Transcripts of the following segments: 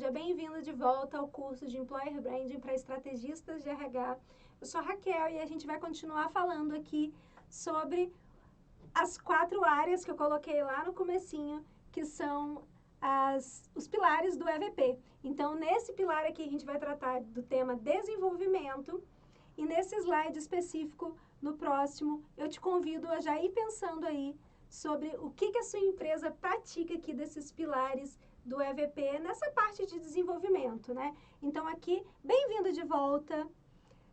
seja bem-vindo de volta ao curso de Employer Branding para estrategistas de RH. Eu sou a Raquel e a gente vai continuar falando aqui sobre as 4 áreas que eu coloquei lá no comecinho, que são os pilares do EVP. Então, nesse pilar aqui, a gente vai tratar do tema desenvolvimento e nesse slide específico, no próximo, eu te convido a já ir pensando aí sobre o que a sua empresa pratica aqui desses pilares do EVP nessa parte de desenvolvimento, né? Então, aqui, bem-vindo de volta.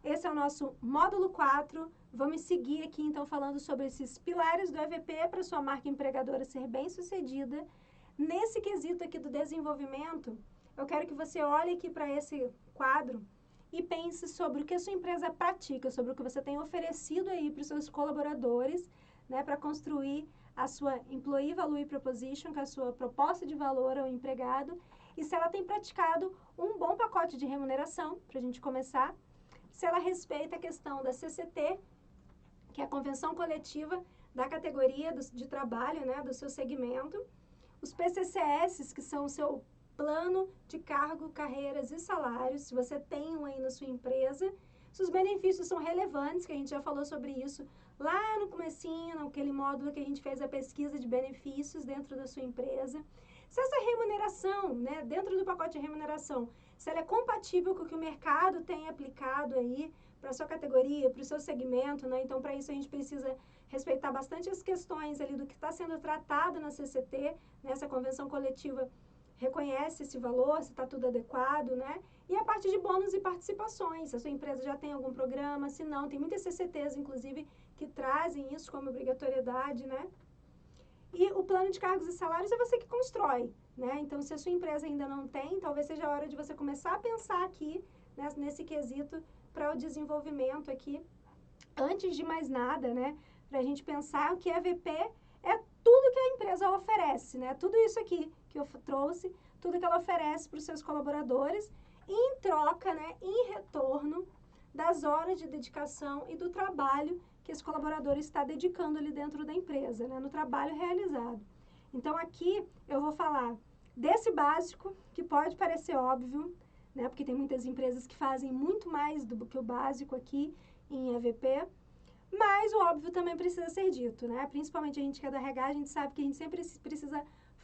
Esse é o nosso módulo 4. Vamos seguir aqui, então, falando sobre esses pilares do EVP para sua marca empregadora ser bem-sucedida. Nesse quesito aqui do desenvolvimento, eu quero que você olhe aqui para esse quadro e pense sobre o que a sua empresa pratica, sobre o que você tem oferecido aí para os seus colaboradores, né, para construir a sua Employee Value Proposition, que é a sua proposta de valor ao empregado, e se ela tem praticado um bom pacote de remuneração, para a gente começar, se ela respeita a questão da CCT, que é a Convenção Coletiva da categoria de trabalho, né, do seu segmento, os PCCS, que são o seu plano de cargo, carreiras e salários, se você tem um aí na sua empresa, se os benefícios são relevantes, que a gente já falou sobre isso lá no comecinho, naquele módulo que a gente fez a pesquisa de benefícios dentro da sua empresa. Se essa remuneração, né, dentro do pacote de remuneração, se ela é compatível com o que o mercado tem aplicado aí para a sua categoria, para o seu segmento, né? Então, para isso a gente precisa respeitar bastante as questões ali do que está sendo tratado na CCT, nessa convenção coletiva reconhece esse valor, se está tudo adequado, né? E a parte de bônus e participações, se a sua empresa já tem algum programa, se não, tem muitas CCTs, inclusive, que trazem isso como obrigatoriedade, né? E o plano de cargos e salários é você que constrói, né? Então, se a sua empresa ainda não tem, talvez seja a hora de você começar a pensar aqui, né, nesse quesito para o desenvolvimento aqui. Antes de mais nada, né, para a gente pensar o que é EVP é tudo que a empresa oferece, né? Tudo isso aqui que eu trouxe, tudo que ela oferece para os seus colaboradores, em troca, né, em retorno das horas de dedicação e do trabalho que esse colaborador está dedicando ali dentro da empresa, né, no trabalho realizado. Então, aqui eu vou falar desse básico, que pode parecer óbvio, né, porque tem muitas empresas que fazem muito mais do que o básico aqui em EVP, mas o óbvio também precisa ser dito, né? Principalmente a gente que é da RH, a gente sabe que a gente sempre precisa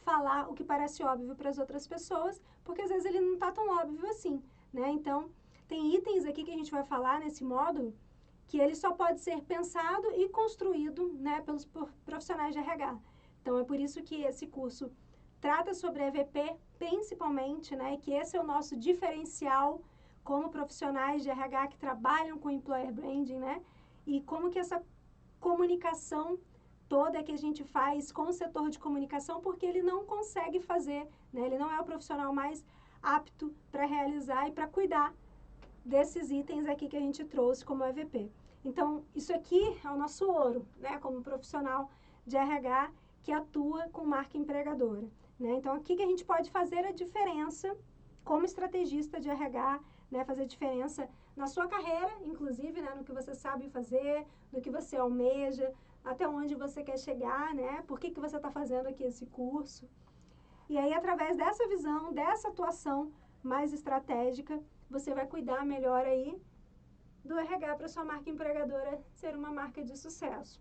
falar o que parece óbvio para as outras pessoas, porque às vezes ele não está tão óbvio assim, né? Então, tem itens aqui que a gente vai falar nesse módulo que ele só pode ser pensado e construído, né, pelos profissionais de RH. Então, é por isso que esse curso trata sobre EVP, principalmente, né, e que esse é o nosso diferencial como profissionais de RH que trabalham com Employer Branding, né? E como que essa comunicação toda que a gente faz com o setor de comunicação, porque ele não consegue fazer, né? Ele não é o profissional mais apto para realizar e para cuidar desses itens aqui que a gente trouxe como EVP. Então, isso aqui é o nosso ouro, né? Como profissional de RH que atua com marca empregadora, né? Então, aqui que a gente pode fazer a diferença como estrategista de RH, né, fazer diferença na sua carreira, inclusive, né, no que você sabe fazer, no que você almeja, até onde você quer chegar, né, por que você está fazendo aqui esse curso. E aí, através dessa visão, dessa atuação mais estratégica, você vai cuidar melhor aí do RH para sua marca empregadora ser uma marca de sucesso.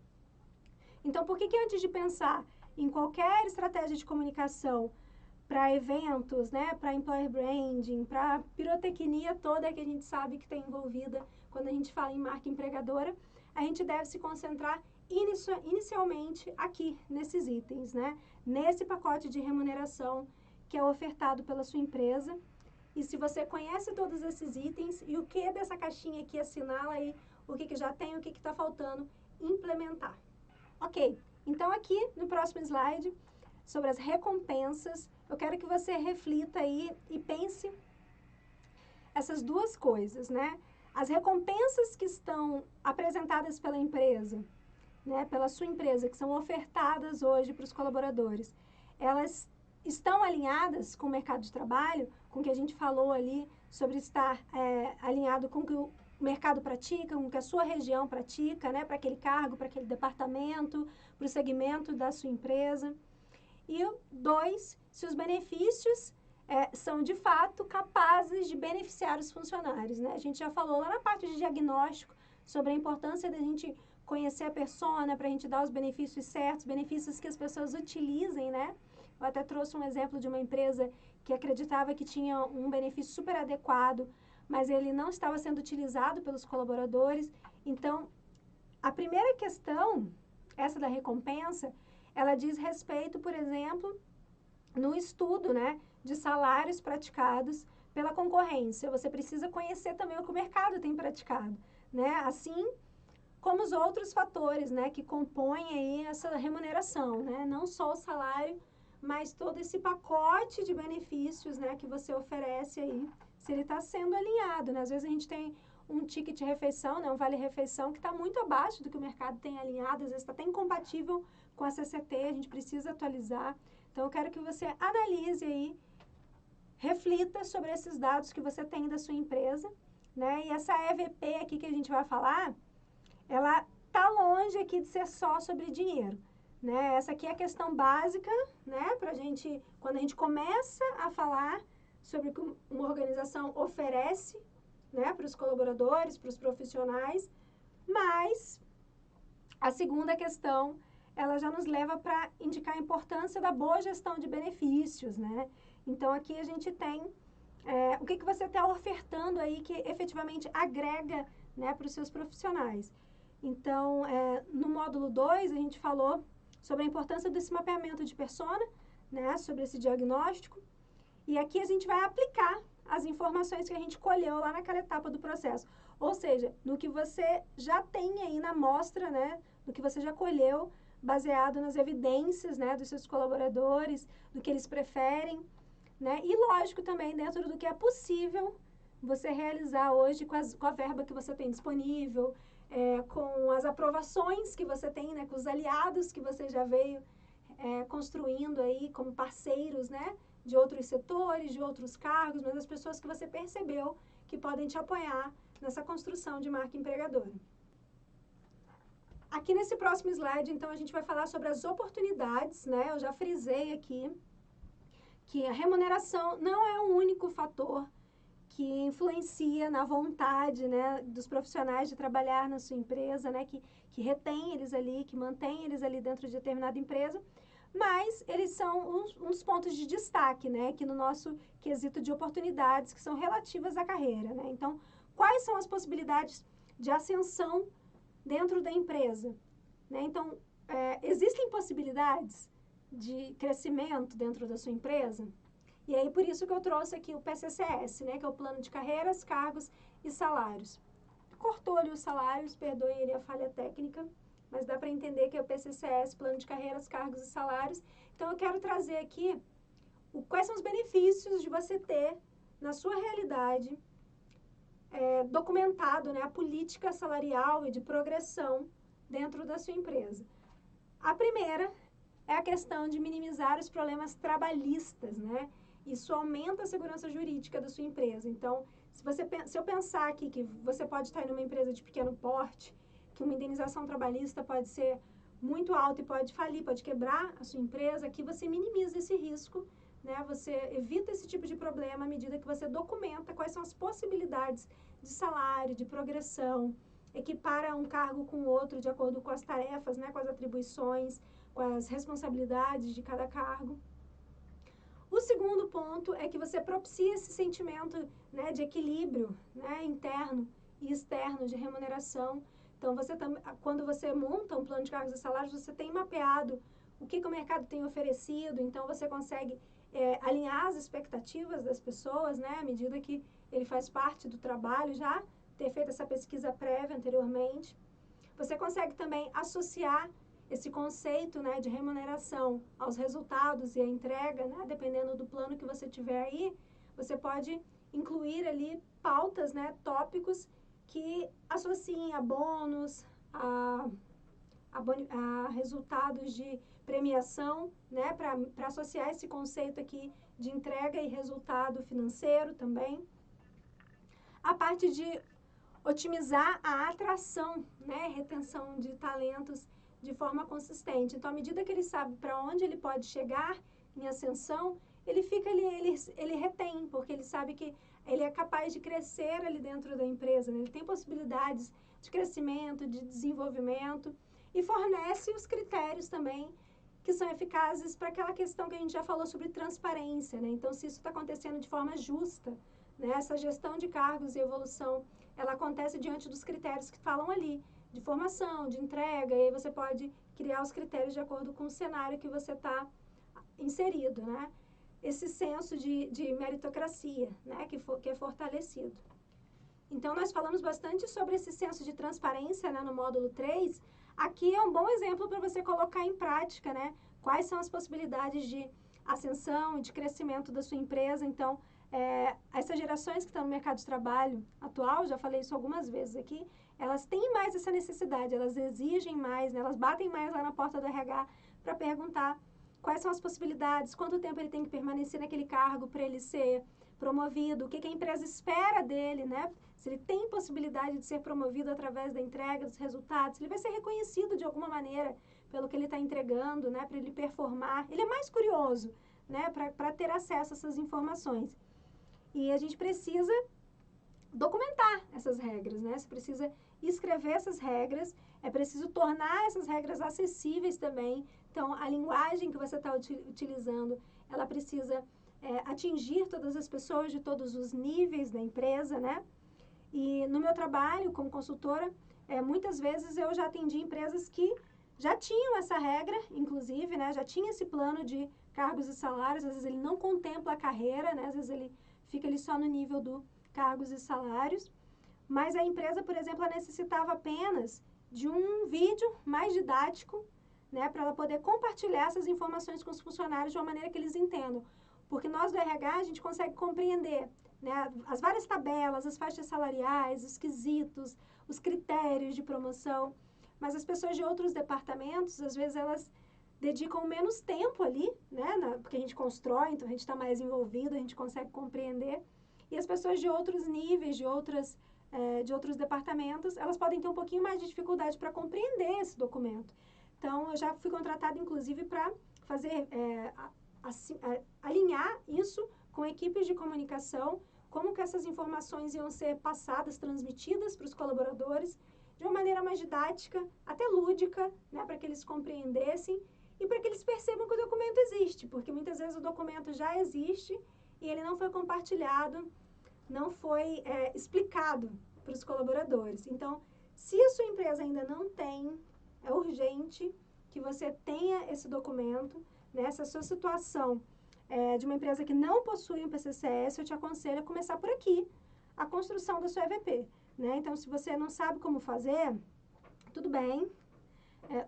Então, por que antes de pensar em qualquer estratégia de comunicação para eventos, né, para employer branding, para pirotecnia toda que a gente sabe que está envolvida quando a gente fala em marca empregadora, a gente deve se concentrar inicialmente aqui, nesses itens, né, nesse pacote de remuneração que é ofertado pela sua empresa. E se você conhece todos esses itens e o que dessa caixinha aqui assinala aí o que já tem, o que está faltando, implementar. Ok, então aqui no próximo slide, sobre as recompensas, eu quero que você reflita aí e pense essas duas coisas, né? As recompensas que estão apresentadas pela empresa, né, pela sua empresa, que são ofertadas hoje para os colaboradores, elas estão alinhadas com o mercado de trabalho, com o que a gente falou ali sobre estar alinhado com o que o mercado pratica, com o que a sua região pratica, né, para aquele cargo, para aquele departamento, para o segmento da sua empresa. E 2, se os benefícios são, de fato, capazes de beneficiar os funcionários, né? A gente já falou lá na parte de diagnóstico sobre a importância da gente conhecer a persona para a gente dar os benefícios certos, benefícios que as pessoas utilizem, né? Eu até trouxe um exemplo de uma empresa que acreditava que tinha um benefício super adequado, mas ele não estava sendo utilizado pelos colaboradores. Então, a primeira questão, essa da recompensa, ela diz respeito, por exemplo, no estudo, né, de salários praticados pela concorrência. Você precisa conhecer também o que o mercado tem praticado, né? Assim como os outros fatores, né, que compõem aí essa remuneração, né? Não só o salário, mas todo esse pacote de benefícios, né, que você oferece aí, se ele está sendo alinhado, né? Às vezes a gente tem um ticket de refeição, né, um vale-refeição que está muito abaixo do que o mercado tem alinhado, às vezes está até incompatível com a CCT, a gente precisa atualizar. Então, eu quero que você analise aí, reflita sobre esses dados que você tem da sua empresa, né? E essa EVP aqui que a gente vai falar, ela tá longe aqui de ser só sobre dinheiro, né? Essa aqui é a questão básica, né? Pra gente, quando a gente começa a falar sobre o que uma organização oferece, né? Para os colaboradores, para os profissionais, mas a segunda questão, ela já nos leva para indicar a importância da boa gestão de benefícios, né? Então, aqui a gente tem o que você está ofertando aí que efetivamente agrega, né, para os seus profissionais. Então, no módulo 2, a gente falou sobre a importância desse mapeamento de persona, né, sobre esse diagnóstico. E aqui a gente vai aplicar as informações que a gente colheu lá naquela etapa do processo. Ou seja, no que você já tem aí na amostra, né, no que você já colheu, baseado nas evidências, né, dos seus colaboradores, do que eles preferem, né, e lógico também dentro do que é possível você realizar hoje com a verba que você tem disponível, com as aprovações que você tem, né, com os aliados que você já veio construindo aí como parceiros, né, de outros setores, de outros cargos, mas as pessoas que você percebeu que podem te apoiar nessa construção de marca empregadora. Aqui nesse próximo slide, então, a gente vai falar sobre as oportunidades, né? Eu já frisei aqui que a remuneração não é o único fator que influencia na vontade, né, dos profissionais de trabalhar na sua empresa, né, que retém eles ali, que mantém eles ali dentro de determinada empresa, mas eles são uns pontos de destaque, né, aqui no nosso quesito de oportunidades que são relativas à carreira, né. Então, quais são as possibilidades de ascensão dentro da empresa, né? Então, existem possibilidades de crescimento dentro da sua empresa? E aí, por isso que eu trouxe aqui o PCCS, né, que é o Plano de Carreiras, Cargos e Salários. Cortou ali os salários, perdoe ele a falha técnica, mas dá para entender que é o PCCS, Plano de Carreiras, Cargos e Salários. Então, eu quero trazer aqui quais são os benefícios de você ter, na sua realidade, documentado, né, a política salarial e de progressão dentro da sua empresa. A primeira é a questão de minimizar os problemas trabalhistas, né? Isso aumenta a segurança jurídica da sua empresa. Então, se eu pensar aqui que você pode estar em uma empresa de pequeno porte, que uma indenização trabalhista pode ser muito alta e pode falir, pode quebrar a sua empresa, aqui você minimiza esse risco, né? Você evita esse tipo de problema à medida que você documenta quais são as possibilidades de salário, de progressão, equipara um cargo com o outro de acordo com as tarefas, né? Com as atribuições, com as responsabilidades de cada cargo. O segundo ponto é que você propicia esse sentimento, né, de equilíbrio, né, interno e externo de remuneração. Então, quando você monta um plano de cargos e salários, você tem mapeado o que o mercado tem oferecido, então você consegue alinhar as expectativas das pessoas, né, à medida que ele faz parte do trabalho, já ter feito essa pesquisa prévia anteriormente. Você consegue também associar esse conceito, né, de remuneração aos resultados e à entrega, né, dependendo do plano que você tiver aí, você pode incluir ali pautas, né, tópicos que associem a bônus, a resultados de premiação, né, para associar esse conceito aqui de entrega e resultado financeiro também. A parte de otimizar a atração, né, retenção de talentos de forma consistente. Então, à medida que ele sabe para onde ele pode chegar em ascensão, ele fica ali, ele retém, porque ele sabe que ele é capaz de crescer ali dentro da empresa, né? Ele tem possibilidades de crescimento, de desenvolvimento e fornece os critérios também que são eficazes para aquela questão que a gente já falou sobre transparência, né? Então, se isso está acontecendo de forma justa, né? Essa gestão de cargos e evolução, ela acontece diante dos critérios que falam ali, de formação, de entrega, e aí você pode criar os critérios de acordo com o cenário que você está inserido, né? Esse senso de meritocracia, né? Que é fortalecido. Então, nós falamos bastante sobre esse senso de transparência, né, no módulo 3. Aqui é um bom exemplo para você colocar em prática, né? Quais são as possibilidades de ascensão e de crescimento da sua empresa. Então, essas gerações que estão no mercado de trabalho atual, já falei isso algumas vezes aqui, elas têm mais essa necessidade, elas exigem mais, né? Elas batem mais lá na porta do RH para perguntar quais são as possibilidades, quanto tempo ele tem que permanecer naquele cargo para ele ser promovido, o que a empresa espera dele, né? Se ele tem possibilidade de ser promovido através da entrega dos resultados, ele vai ser reconhecido de alguma maneira pelo que ele está entregando, né? Para ele performar. Ele é mais curioso, né? Para ter acesso a essas informações. E a gente precisa documentar essas regras, né? Você precisa escrever essas regras, é preciso tornar essas regras acessíveis também. Então, a linguagem que você está utilizando, ela precisa atingir todas as pessoas de todos os níveis da empresa, né? E no meu trabalho como consultora, muitas vezes eu já atendi empresas que já tinham essa regra, inclusive, né? Já tinha esse plano de cargos e salários, às vezes ele não contempla a carreira, né? Às vezes ele fica ali só no nível do cargos e salários, mas a empresa, por exemplo, ela necessitava apenas de um vídeo mais didático, né? Para ela poder compartilhar essas informações com os funcionários de uma maneira que eles entendam. Porque nós do RH, a gente consegue compreender, né, as várias tabelas, as faixas salariais, os quesitos, os critérios de promoção, mas as pessoas de outros departamentos, às vezes elas dedicam menos tempo ali, né, porque a gente constrói, então a gente está mais envolvido, a gente consegue compreender, e as pessoas de outros níveis, de outros departamentos, elas podem ter um pouquinho mais de dificuldade para compreender esse documento. Então, eu já fui contratada, inclusive, para fazer, alinhar isso com equipes de comunicação, como que essas informações iam ser passadas, transmitidas para os colaboradores de uma maneira mais didática, até lúdica, né, para que eles compreendessem e para que eles percebam que o documento existe, porque muitas vezes o documento já existe e ele não foi compartilhado, não foi explicado para os colaboradores. Então, se a sua empresa ainda não tem, é urgente que você tenha esse documento, né, se a sua situação de uma empresa que não possui um PCCS, eu te aconselho a começar por aqui, a construção da sua EVP, né? Então, se você não sabe como fazer, tudo bem,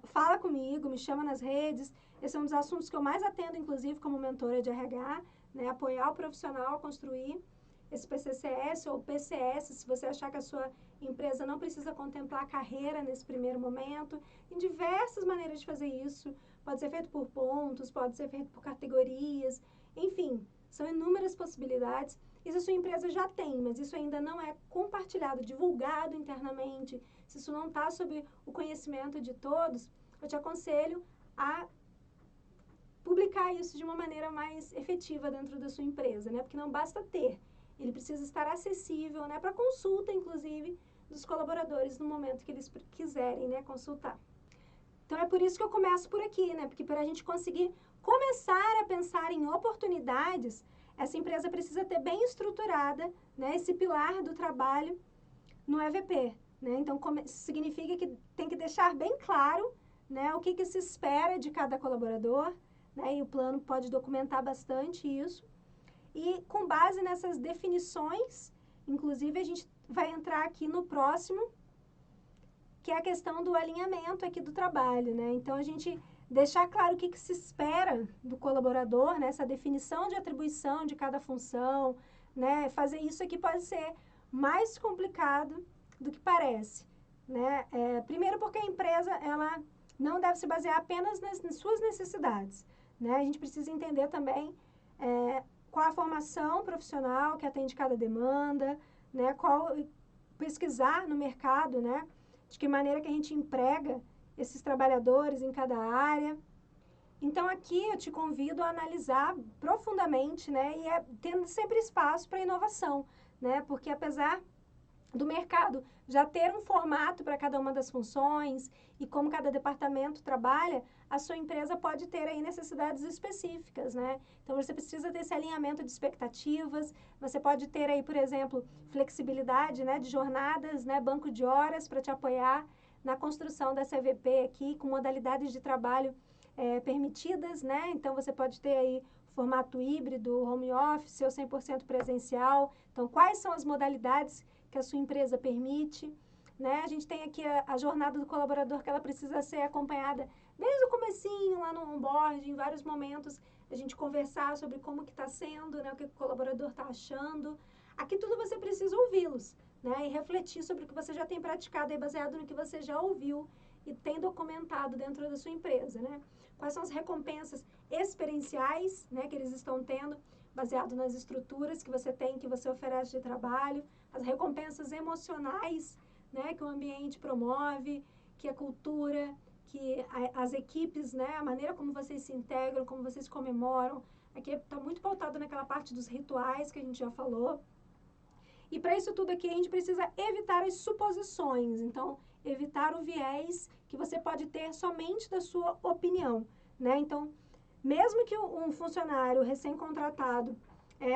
fala comigo, me chama nas redes, esse é um dos assuntos que eu mais atendo, inclusive, como mentora de RH, né? Apoiar o profissional a construir esse PCCS ou PCS, se você achar que a sua empresa não precisa contemplar a carreira nesse primeiro momento, tem diversas maneiras de fazer isso, pode ser feito por pontos, pode ser feito por categorias, enfim, são inúmeras possibilidades. Isso a sua empresa já tem, mas isso ainda não é compartilhado, divulgado internamente, se isso não está sob o conhecimento de todos, eu te aconselho a publicar isso de uma maneira mais efetiva dentro da sua empresa, né? Porque não basta ter, ele precisa estar acessível, né? Para consulta, inclusive, dos colaboradores no momento que eles quiserem, né, consultar. Então, é por isso que eu começo por aqui, né? Porque para a gente conseguir começar a pensar em oportunidades, essa empresa precisa ter bem estruturada, né, esse pilar do trabalho no EVP, né? Então, significa que tem que deixar bem claro, né, o que se espera de cada colaborador, né? E o plano pode documentar bastante isso. E com base nessas definições, inclusive a gente vai entrar aqui no próximo, que é a questão do alinhamento aqui do trabalho, né? Então, a gente deixar claro o que se espera do colaborador, né? Essa definição de atribuição de cada função, né? Fazer isso aqui pode ser mais complicado do que parece, né? Primeiro porque a empresa, ela não deve se basear apenas nas suas necessidades, né? A gente precisa entender também qual a formação profissional que atende cada demanda, né? Pesquisar no mercado, né? De que maneira que a gente emprega esses trabalhadores em cada área. Então, aqui eu te convido a analisar profundamente, né? E tendo sempre espaço para inovação, né? Porque apesar do mercado já ter um formato para cada uma das funções e como cada departamento trabalha, a sua empresa pode ter aí necessidades específicas, né? Então, você precisa ter esse alinhamento de expectativas, você pode ter aí, por exemplo, flexibilidade, né, de jornadas, né, banco de horas para te apoiar na construção dessa EVP aqui, com modalidades de trabalho permitidas, né? Então, você pode ter aí formato híbrido, home office ou 100% presencial. Então, quais são as modalidades que a sua empresa permite, né? A gente tem aqui a jornada do colaborador, que ela precisa ser acompanhada desde o comecinho, lá no onboarding, em vários momentos, a gente conversar sobre como que está sendo, né? O que o colaborador está achando. Aqui tudo você precisa ouvi-los, né? E refletir sobre o que você já tem praticado, aí, baseado no que você já ouviu e tem documentado dentro da sua empresa, né? Quais são as recompensas experienciais, né, que eles estão tendo, baseado nas estruturas que você tem, que você oferece de trabalho, as recompensas emocionais, né, que o ambiente promove, que a cultura, que as equipes, né, a maneira como vocês se integram, como vocês comemoram. Aqui está muito pautado naquela parte dos rituais que a gente já falou. E para isso tudo aqui, a gente precisa evitar as suposições. Então, evitar o viés que você pode ter somente da sua opinião, né? Então, mesmo que um funcionário recém-contratado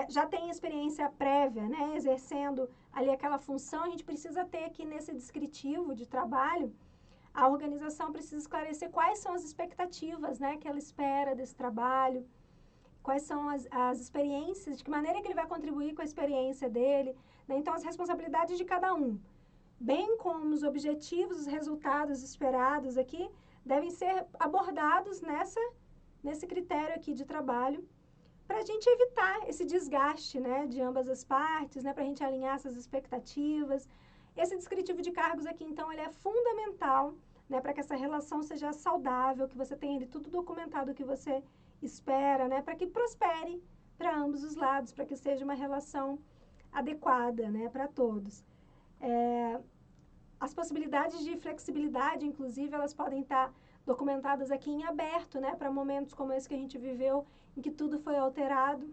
já tenha experiência prévia, né, exercendo ali aquela função, a gente precisa ter aqui nesse descritivo de trabalho, a organização precisa esclarecer quais são as expectativas, né, que ela espera desse trabalho, quais são as experiências, de que maneira que ele vai contribuir com a experiência dele, né? Então, as responsabilidades de cada um, bem como os objetivos, os resultados esperados aqui, devem ser abordados nesse critério aqui de trabalho, para a gente evitar esse desgaste, né, de ambas as partes, né, para a gente alinhar essas expectativas. Esse descritivo de cargos aqui, então, ele é fundamental, né, para que essa relação seja saudável, que você tenha ele tudo documentado que você espera, né, para que prospere para ambos os lados, para que seja uma relação adequada, né, para todos. As possibilidades de flexibilidade, inclusive, elas podem estar documentadas aqui em aberto, né, para momentos como esse que a gente viveu, em que tudo foi alterado.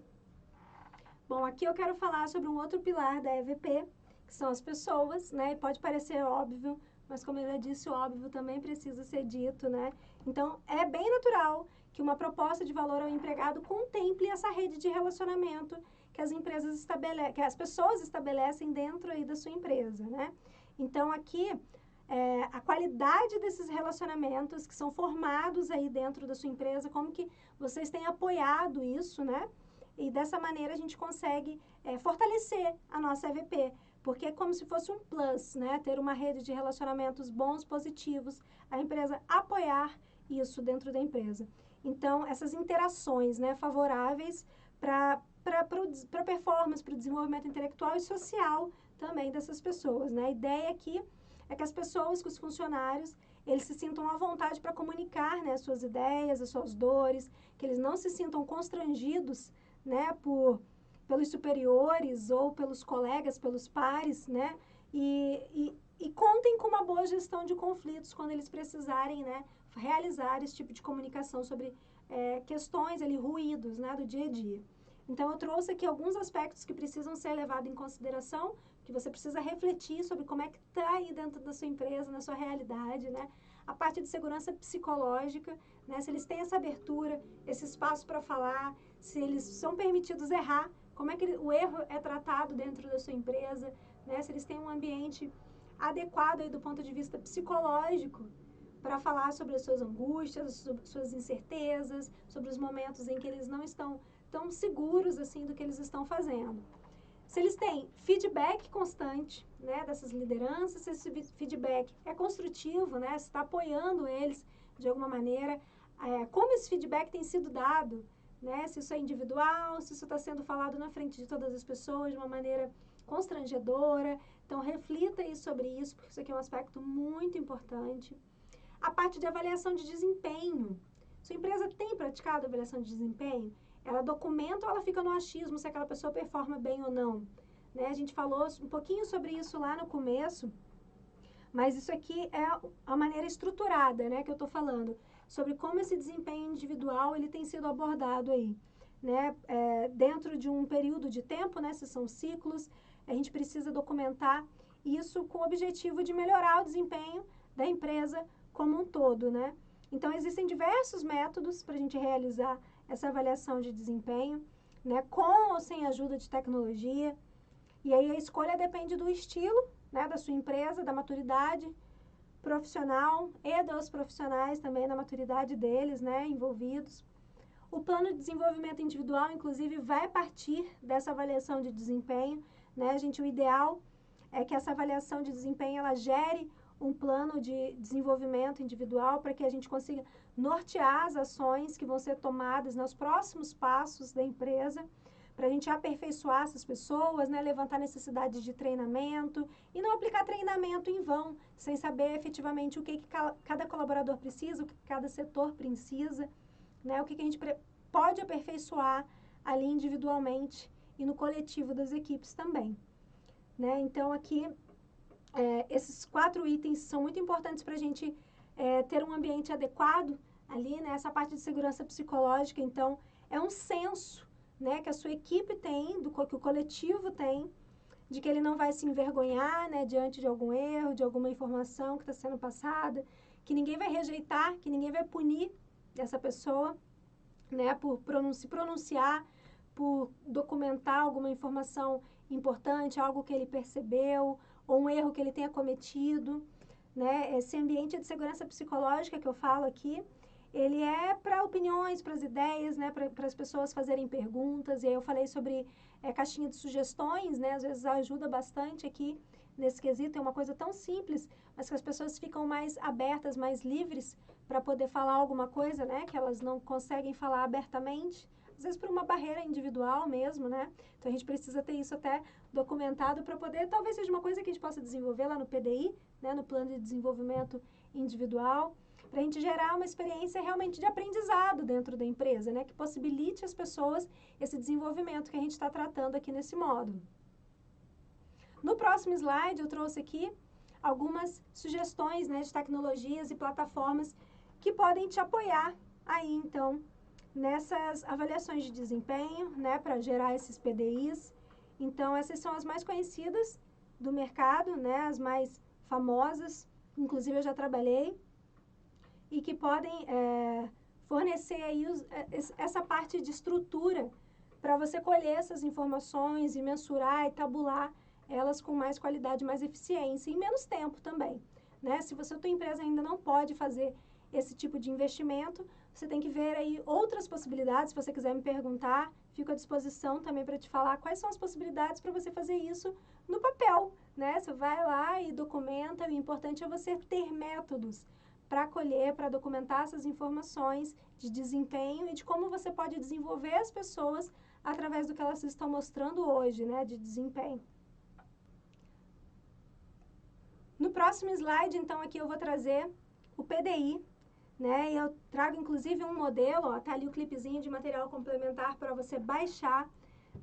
Bom, aqui eu quero falar sobre um outro pilar da EVP, que são as pessoas, né, e pode parecer óbvio, mas como eu já disse, o óbvio também precisa ser dito, né. Então, é bem natural que uma proposta de valor ao empregado contemple essa rede de relacionamento que as empresas estabelecem, que as pessoas estabelecem dentro aí da sua empresa, né. Então, aqui, a qualidade desses relacionamentos que são formados aí dentro da sua empresa, como que vocês têm apoiado isso, né? E dessa maneira a gente consegue fortalecer a nossa EVP, porque é como se fosse um plus, né? Ter uma rede de relacionamentos bons, positivos, a empresa apoiar isso dentro da empresa. Então, essas interações, né, favoráveis para performance, para o desenvolvimento intelectual e social também dessas pessoas, né? A ideia aqui é que as pessoas, que os funcionários, eles se sintam à vontade para comunicar, né, as suas ideias, as suas dores, que eles não se sintam constrangidos, né, pelos superiores ou pelos colegas, pelos pares, né, e contem com uma boa gestão de conflitos quando eles precisarem, né, realizar esse tipo de comunicação sobre questões ali, ruídos, né, do dia a dia. Então, eu trouxe aqui alguns aspectos que precisam ser levados em consideração, que você precisa refletir sobre como é que está aí dentro da sua empresa, na sua realidade, né? A parte de segurança psicológica, né? Se eles têm essa abertura, esse espaço para falar, se eles são permitidos errar, como é que o erro é tratado dentro da sua empresa, né? Se eles têm um ambiente adequado aí do ponto de vista psicológico para falar sobre as suas angústias, sobre suas incertezas, sobre os momentos em que eles não estão tão seguros assim do que eles estão fazendo. Se eles têm feedback constante, né, dessas lideranças, se esse feedback é construtivo, né, se está apoiando eles de alguma maneira, como esse feedback tem sido dado, né, se isso é individual, se isso está sendo falado na frente de todas as pessoas de uma maneira constrangedora. Então, reflita aí sobre isso, porque isso aqui é um aspecto muito importante. A parte de avaliação de desempenho. Sua empresa tem praticado avaliação de desempenho? Ela documenta ou ela fica no achismo se aquela pessoa performa bem ou não? Né? A gente falou um pouquinho sobre isso lá no começo, mas isso aqui é a maneira estruturada, né, que eu estou falando. sobre como esse desempenho individual ele tem sido abordado aí, né? Dentro de um período de tempo, né? Se são ciclos, a gente precisa documentar isso com o objetivo de melhorar o desempenho da empresa como um todo, né? Então, existem diversos métodos para a gente realizar essa avaliação de desempenho, né? Com ou sem ajuda de tecnologia. E aí a escolha depende do estilo, né? Da sua empresa, da maturidade profissional e dos profissionais também, da maturidade deles, né? Envolvidos. O plano de desenvolvimento individual, inclusive, vai partir dessa avaliação de desempenho, né? O ideal é que essa avaliação de desempenho, ela gere um plano de desenvolvimento individual para que a gente consiga nortear as ações que vão ser tomadas nos próximos passos da empresa, para a gente aperfeiçoar essas pessoas, né? Levantar necessidades de treinamento e não aplicar treinamento em vão, sem saber efetivamente o que cada colaborador precisa, o que cada setor precisa, né? O que a gente pode aperfeiçoar ali individualmente e no coletivo das equipes também, né? Então, aqui, esses 4 itens são muito importantes para a gente ter um ambiente adequado ali, né? Essa parte de segurança psicológica, então, é um senso, né? Que a sua equipe tem, que o coletivo tem, de que ele não vai se envergonhar, né? Diante de algum erro, de alguma informação que está sendo passada, que ninguém vai rejeitar, que ninguém vai punir essa pessoa, né? Por se pronunciar, por documentar alguma informação importante, algo que ele percebeu, ou um erro que ele tenha cometido, né? Esse ambiente de segurança psicológica que eu falo aqui, ele é para opiniões, para as ideias, né? Para as pessoas fazerem perguntas. E aí eu falei sobre caixinha de sugestões, né? Às vezes ajuda bastante aqui nesse quesito. É uma coisa tão simples, mas que as pessoas ficam mais abertas, mais livres para poder falar alguma coisa, né? Que elas não conseguem falar abertamente. Às vezes por uma barreira individual mesmo, né? Então, a gente precisa ter isso até documentado para poder, talvez seja uma coisa que a gente possa desenvolver lá no PDI, né? No Plano de Desenvolvimento Individual, para a gente gerar uma experiência realmente de aprendizado dentro da empresa, né? Que possibilite às pessoas esse desenvolvimento que a gente está tratando aqui nesse módulo. No próximo slide, eu trouxe aqui algumas sugestões, né? De tecnologias e plataformas que podem te apoiar aí, então, nessas avaliações de desempenho, né, para gerar esses PDIs. Então, essas são as mais conhecidas do mercado, né, as mais famosas, inclusive eu já trabalhei, e que podem fornecer aí essa parte de estrutura para você colher essas informações e mensurar e tabular elas com mais qualidade, mais eficiência e menos tempo também, né? Se a tua empresa ainda não pode fazer esse tipo de investimento, você tem que ver aí outras possibilidades. Se você quiser me perguntar, fico à disposição também para te falar quais são as possibilidades para você fazer isso no papel, né? Você vai lá e documenta. O importante é você ter métodos para colher, para documentar essas informações de desempenho e de como você pode desenvolver as pessoas através do que elas estão mostrando hoje, né? De desempenho. No próximo slide, então, aqui eu vou trazer o PDI, né? E eu trago, inclusive, um modelo, ó, tá ali o clipezinho de material complementar para você baixar,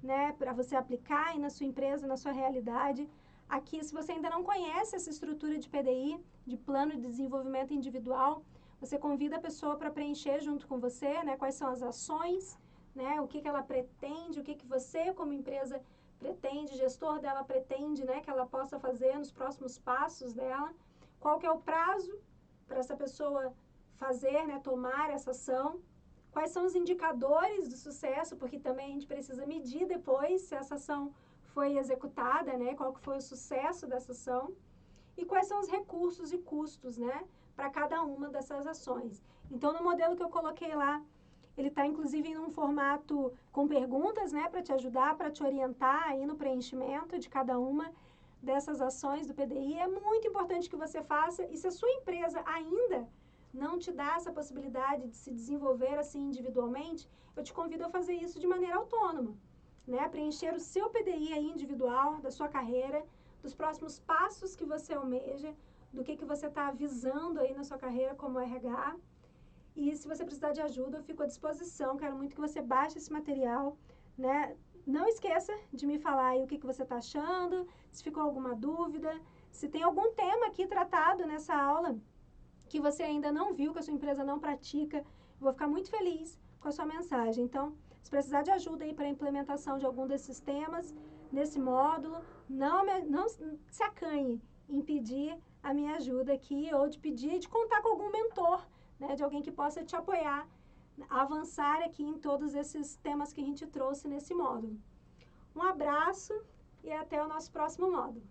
né? Para você aplicar aí na sua empresa, na sua realidade. Aqui, se você ainda não conhece essa estrutura de PDI, de Plano de Desenvolvimento Individual, você convida a pessoa para preencher junto com você, né? Quais são as ações, né? O que ela pretende, o que você, como empresa, pretende, gestor dela pretende, né? Que ela possa fazer nos próximos passos dela. Qual que é o prazo para essa pessoa fazer, né? Tomar essa ação. Quais são os indicadores do sucesso, porque também a gente precisa medir depois se essa ação foi executada, né? Qual que foi o sucesso dessa ação. E quais são os recursos e custos, né? Para cada uma dessas ações. Então, no modelo que eu coloquei lá, ele está, inclusive, em um formato com perguntas, né? Para te ajudar, para te orientar aí no preenchimento de cada uma dessas ações do PDI. É muito importante que você faça. E se a sua empresa ainda não te dá essa possibilidade de se desenvolver assim individualmente, eu te convido a fazer isso de maneira autônoma, né? Preencher o seu PDI aí individual, da sua carreira, dos próximos passos que você almeja, do que você está visando aí na sua carreira como RH. E se você precisar de ajuda, eu fico à disposição. Quero muito que você baixe esse material, né? Não esqueça de me falar aí o que você está achando, se ficou alguma dúvida, se tem algum tema aqui tratado nessa aula que você ainda não viu, que a sua empresa não pratica. Vou ficar muito feliz com a sua mensagem. Então, se precisar de ajuda aí para a implementação de algum desses temas, nesse módulo, não se acanhe em pedir a minha ajuda aqui, ou de pedir, de contar com algum mentor, né, de alguém que possa te apoiar a avançar aqui em todos esses temas que a gente trouxe nesse módulo. Um abraço e até o nosso próximo módulo.